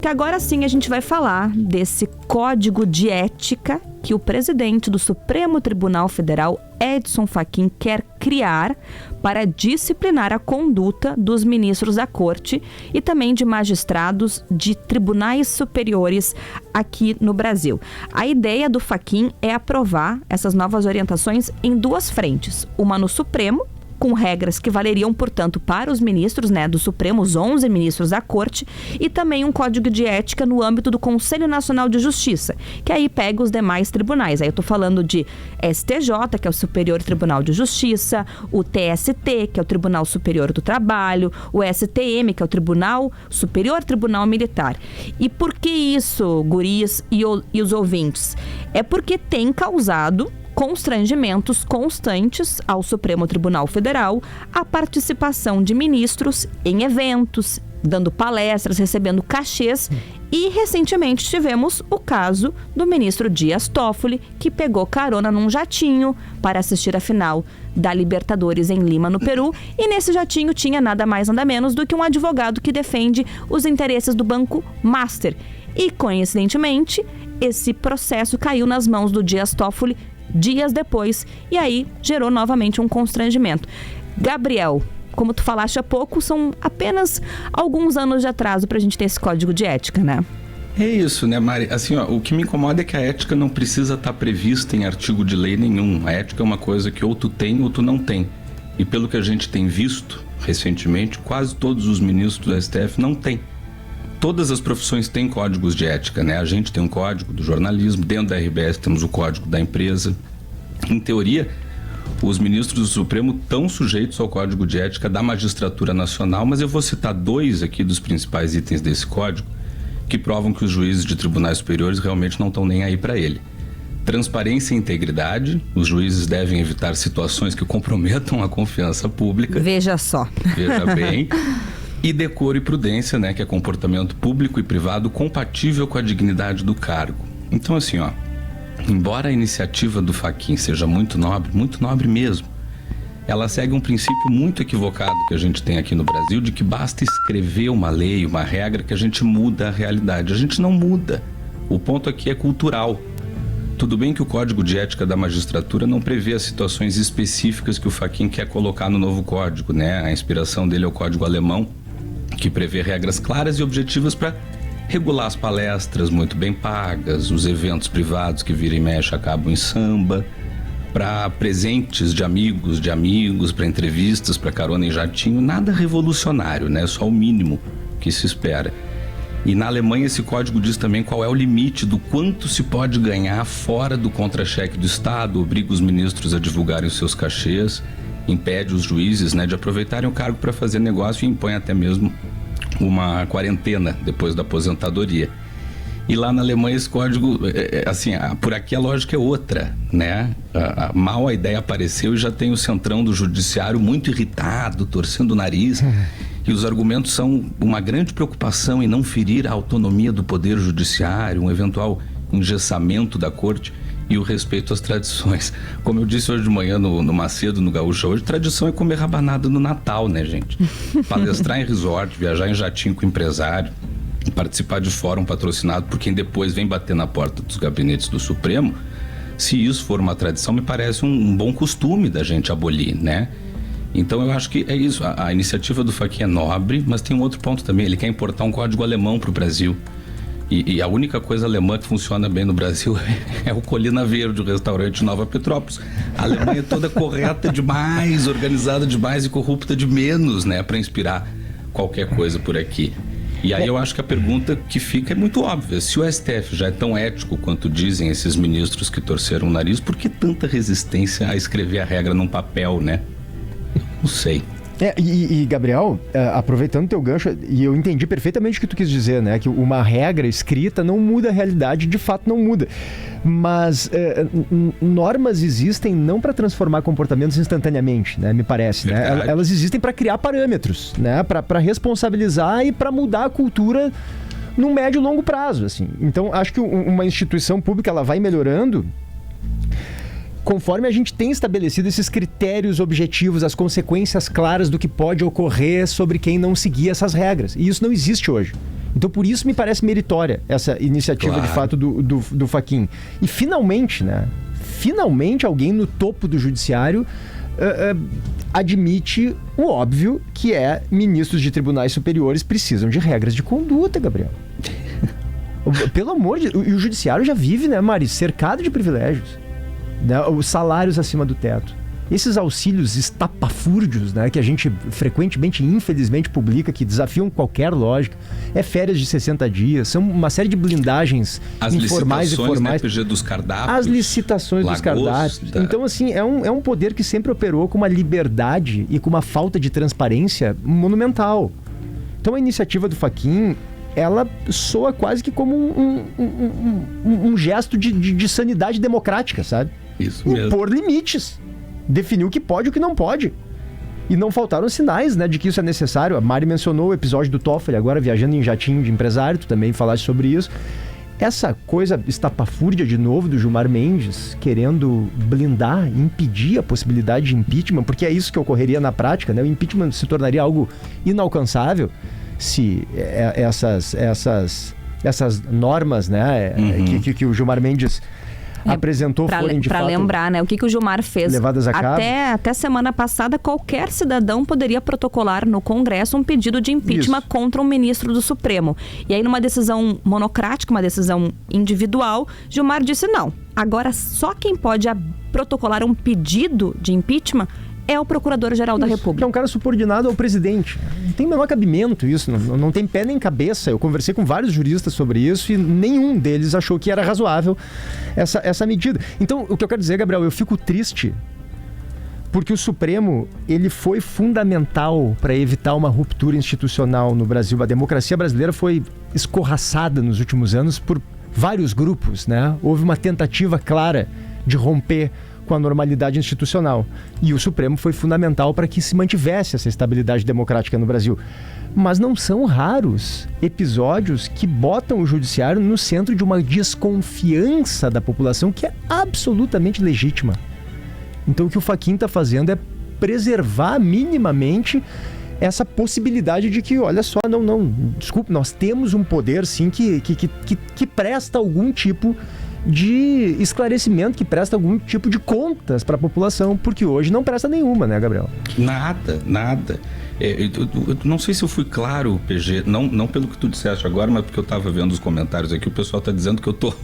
Que agora sim a gente vai falar desse código de ética que o presidente do Supremo Tribunal Federal, Edson Fachin, quer criar para disciplinar a conduta dos ministros da Corte e também de magistrados de tribunais superiores aqui no Brasil. A ideia do Fachin é aprovar essas novas orientações em duas frentes. Uma no Supremo, com regras que valeriam, portanto, para os ministros, do Supremo, os 11 ministros da Corte, e também um código de ética no âmbito do Conselho Nacional de Justiça, que aí pega os demais tribunais. Aí eu estou falando de STJ, que é o Superior Tribunal de Justiça, o TST, que é o Tribunal Superior do Trabalho, o STM, que é o Superior Tribunal Militar. E por que isso, guris e os ouvintes? É porque tem causado constrangimentos constantes ao Supremo Tribunal Federal a participação de ministros em eventos, dando palestras, recebendo cachês. E recentemente tivemos o caso do ministro Dias Toffoli, que pegou carona num jatinho para assistir a final da Libertadores em Lima, no Peru. E nesse jatinho tinha nada mais nada menos do que um advogado que defende os interesses do Banco Master. E coincidentemente, esse processo caiu nas mãos do Dias Toffoli dias depois, e aí gerou novamente um constrangimento. Gabriel, como tu falaste há pouco, são apenas alguns anos de atraso pra gente ter esse código de ética, né? É isso, né, Mari? Assim, o que me incomoda é que a ética não precisa estar prevista em artigo de lei nenhum. A ética é uma coisa que ou tu tem ou tu não tem. E pelo que a gente tem visto recentemente, quase todos os ministros do STF não têm. Todas as profissões têm códigos de ética, né? A gente tem um código do jornalismo, dentro da RBS temos o código da empresa. Em teoria, os ministros do Supremo estão sujeitos ao código de ética da magistratura nacional, mas eu vou citar dois aqui dos principais itens desse código que provam que os juízes de tribunais superiores realmente não estão nem aí para ele. Transparência e integridade, os juízes devem evitar situações que comprometam a confiança pública. Veja só. Veja bem. E decoro e prudência, né, que é comportamento público e privado compatível com a dignidade do cargo. Então, assim, embora a iniciativa do Fachin seja muito nobre mesmo, ela segue um princípio muito equivocado que a gente tem aqui no Brasil, de que basta escrever uma lei, uma regra, que a gente muda a realidade. A gente não muda. O ponto aqui é cultural. Tudo bem que o Código de Ética da Magistratura não prevê as situações específicas que o Fachin quer colocar no novo código, né? A inspiração dele é o Código Alemão, que prevê regras claras e objetivas para regular as palestras muito bem pagas, os eventos privados que vira e mexe acabam em samba, para presentes de amigos, para entrevistas, para carona em jatinho, nada revolucionário, né? Só o mínimo que se espera. E na Alemanha esse código diz também qual é o limite do quanto se pode ganhar fora do contra-cheque do Estado, obriga os ministros a divulgarem os seus cachês, impede os juízes, né, de aproveitarem o cargo para fazer negócio e impõe até mesmo uma quarentena depois da aposentadoria. E lá na Alemanha esse código, por aqui a lógica é outra, né? Mal a ideia apareceu e já tem o centrão do judiciário muito irritado, torcendo o nariz. E os argumentos são uma grande preocupação em não ferir a autonomia do poder judiciário, um eventual engessamento da corte e o respeito às tradições. Como eu disse hoje de manhã no Macedo, no Gaúcha hoje, tradição é comer rabanada no Natal, né, gente? Palestrar em resort, viajar em jatinho com empresário, participar de fórum patrocinado por quem depois vem bater na porta dos gabinetes do Supremo, se isso for uma tradição, me parece um bom costume da gente abolir, né? Então eu acho que é isso, a iniciativa do Fachin é nobre, mas tem um outro ponto também, ele quer importar um código alemão para o Brasil. E a única coisa alemã que funciona bem no Brasil é o Colina Verde, o restaurante Nova Petrópolis. A Alemanha é toda correta demais, organizada demais e corrupta de menos, né, para inspirar qualquer coisa por aqui. E aí eu acho que a pergunta que fica é muito óbvia. Se o STF já é tão ético quanto dizem esses ministros que torceram o nariz, por que tanta resistência a escrever a regra num papel, né? Não sei. Gabriel, aproveitando o teu gancho, e eu entendi perfeitamente o que tu quis dizer, né? Que uma regra escrita não muda a realidade, de fato não muda. Mas normas existem não para transformar comportamentos instantaneamente, né? Me parece, né? Elas existem para criar parâmetros, né? Para responsabilizar e para mudar a cultura no médio e longo prazo, assim. Então, acho que uma instituição pública, ela vai melhorando conforme a gente tem estabelecido esses critérios objetivos, as consequências claras do que pode ocorrer sobre quem não seguir essas regras. E isso não existe hoje. Então, por isso me parece meritória essa iniciativa, de fato, do Fachin. E finalmente, né? Finalmente alguém no topo do judiciário admite o óbvio, que é ministros de tribunais superiores precisam de regras de conduta, Gabriel. Pelo amor de Deus. E o judiciário já vive, né, Mari, cercado de privilégios, né? Os salários acima do teto. Esses auxílios estapafúrdios, né, que a gente frequentemente, infelizmente, publica, que desafiam qualquer lógica, férias de 60 dias, são uma série de blindagens informais e formais. Né, dos cardápios, as licitações dos cardápios. Então, assim, é um poder que sempre operou com uma liberdade e com uma falta de transparência monumental. Então, a iniciativa do Fachin, ela soa quase que como um gesto de sanidade democrática, sabe? Isso mesmo. Impor limites. Definir o que pode e o que não pode. E não faltaram sinais, né, de que isso é necessário. A Mari mencionou o episódio do Toffoli, agora viajando em jatinho de empresário, tu também falaste sobre isso. Essa coisa estapafúrdia de novo do Gilmar Mendes, querendo blindar, impedir a possibilidade de impeachment, porque é isso que ocorreria na prática, né? O impeachment se tornaria algo inalcançável se essas normas, né, que o Gilmar Mendes apresentou forem de fato... Para lembrar, né, o que o Gilmar fez. Levadas a cabo. Até semana passada, qualquer cidadão poderia protocolar no Congresso um pedido de impeachment contra um ministro do Supremo. E aí, numa decisão monocrática, uma decisão individual, Gilmar disse não. Agora, só quem pode protocolar um pedido de impeachment é o Procurador-Geral da República. Que é um cara subordinado ao presidente. Não tem o menor cabimento isso, não tem pé nem cabeça. Eu conversei com vários juristas sobre isso e nenhum deles achou que era razoável essa medida. Então, o que eu quero dizer, Gabriel, eu fico triste porque o Supremo, ele foi fundamental para evitar uma ruptura institucional no Brasil. A democracia brasileira foi escorraçada nos últimos anos por vários grupos, né? Houve uma tentativa clara de romper com a normalidade institucional. E o Supremo foi fundamental para que se mantivesse essa estabilidade democrática no Brasil. Mas não são raros episódios que botam o judiciário no centro de uma desconfiança da população que é absolutamente legítima. Então o que o Fachin está fazendo é preservar minimamente essa possibilidade de que, olha só, desculpe, nós temos um poder sim que presta algum tipo de esclarecimento, que presta algum tipo de contas para a população, porque hoje não presta nenhuma, né, Gabriel? Nada. Eu não sei se eu fui claro, PG, não pelo que tu disseste agora, mas porque eu estava vendo os comentários aqui, o pessoal está dizendo que eu estou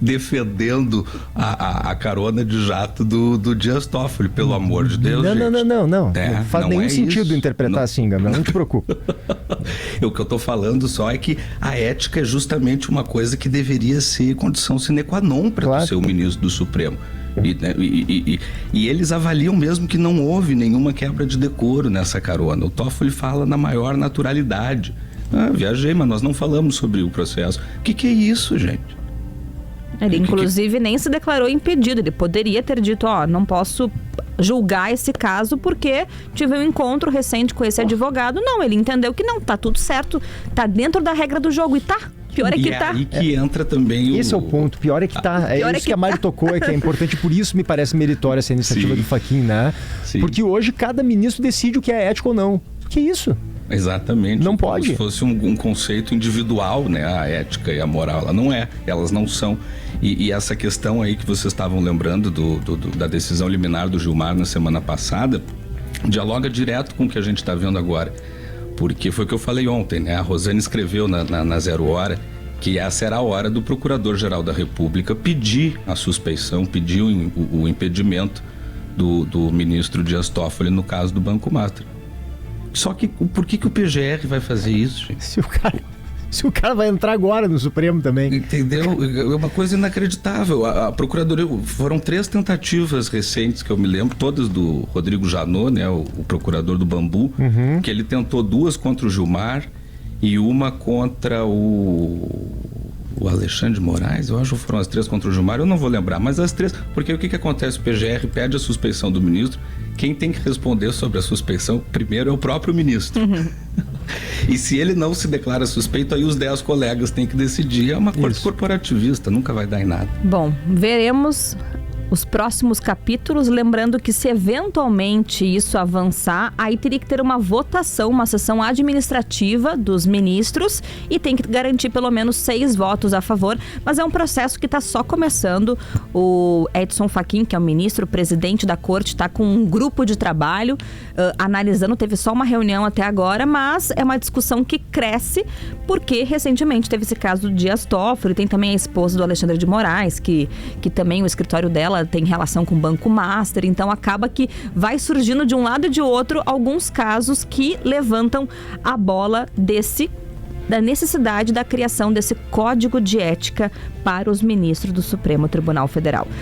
defendendo a carona de jato do Dias Toffoli, pelo amor de Deus, gente. Não faz nenhum sentido interpretar assim, Gabriel, não te preocupa. O que eu estou falando só é que a ética é justamente uma coisa que deveria ser condição sine qua non para ser o ministro do Supremo. E eles avaliam mesmo que não houve nenhuma quebra de decoro nessa carona. O Toffoli fala na maior naturalidade. Viajei, mas nós não falamos sobre o processo. O que é isso, gente? Ele, inclusive, nem se declarou impedido. Ele poderia ter dito, não posso julgar esse caso porque tive um encontro recente com esse advogado. Não, ele entendeu que não, tá tudo certo, tá dentro da regra do jogo e tá. Pior é que tá. E que entra também Esse é o ponto, pior é que tá. É isso que a Mari tocou, que é importante, por isso me parece meritória essa iniciativa do Fachin, né? Sim. Porque hoje cada ministro decide o que é ético ou não. Que isso? Exatamente. Não pode. Se fosse um conceito individual, né? A ética e a moral, elas não são. E essa questão aí que vocês estavam lembrando da decisão liminar do Gilmar na semana passada, dialoga direto com o que a gente está vendo agora. Porque foi o que eu falei ontem, né? A Rosane escreveu na 0 Hora que essa era a hora do Procurador-Geral da República pedir a suspeição, pedir o impedimento do ministro Dias Toffoli no caso do Banco Master. Só que por que o PGR vai fazer isso, gente? Se o cara vai entrar agora no Supremo também. Entendeu? É uma coisa inacreditável. A Procuradoria... Foram 3 tentativas recentes, que eu me lembro, todas do Rodrigo Janot, né, o procurador do Bambu, que ele tentou 2 contra o Gilmar e uma contra o Alexandre de Moraes. Eu acho que foram as 3 contra o Gilmar. Eu não vou lembrar, mas as 3... Porque o que acontece? O PGR pede a suspeição do ministro. Quem tem que responder sobre a suspeição primeiro é o próprio ministro. E se ele não se declara suspeito, aí os 10 colegas têm que decidir. É uma corte corporativista, nunca vai dar em nada. Bom, veremos os próximos capítulos, lembrando que se eventualmente isso avançar, aí teria que ter uma votação, uma sessão administrativa dos ministros e tem que garantir pelo menos 6 votos a favor, mas é um processo que está só começando. O Edson Fachin, que é o ministro, o presidente da corte, está com um grupo de trabalho analisando, teve só uma reunião até agora, mas é uma discussão que cresce porque recentemente teve esse caso do Dias Toffoli, tem também a esposa do Alexandre de Moraes, que também o escritório dela tem relação com o Banco Master, então acaba que vai surgindo de um lado e de outro alguns casos que levantam a bola da necessidade da criação desse código de ética para os ministros do Supremo Tribunal Federal.